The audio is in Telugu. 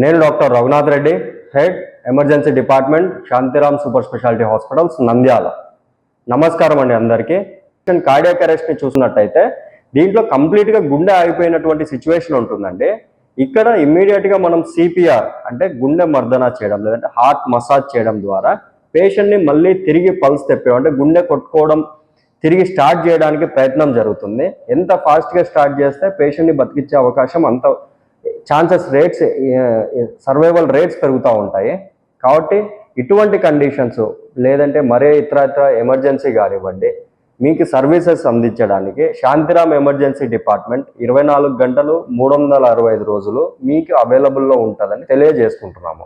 నేను doctor Raghunath Reddy, head emergency department, Shantiram super speciality hospitals, Nandyal. నమస్కారం అండి అందరికీ. కార్డియాక్ అరెస్ట్ని చూసినట్టయితే దీంట్లో కంప్లీట్గా గుండె ఆగిపోయినటువంటి సిచ్యువేషన్ ఉంటుందండి. ఇక్కడ ఇమ్మీడియట్గా మనం సిపిఆర్ అంటే గుండె మర్దన చేయడం, లేదంటే హార్ట్ మసాజ్ చేయడం ద్వారా పేషెంట్ని మళ్ళీ తిరిగి పల్స్ తెప్పడం, అంటే గుండె కొట్టుకోవడం తిరిగి స్టార్ట్ చేయడానికి ప్రయత్నం జరుగుతుంది. ఎంత ఫాస్ట్గా స్టార్ట్ చేస్తే పేషెంట్ని బతికించే అవకాశం అంత ఛాన్సెస్ రేట్స్, సర్వైవల్ రేట్స్ పెరుగుతూ ఉంటాయి. కాబట్టి ఇటువంటి కండిషన్స్ లేదంటే మరే ఇతర ఎమర్జెన్సీ కానివ్వండి, మీకు సర్వీసెస్ అందించడానికి శాంతిరామ్ ఎమర్జెన్సీ డిపార్ట్మెంట్ 24 గంటలు 365 రోజులు మీకు అవైలబుల్లో ఉంటుందని తెలియజేసుకుంటున్నాము.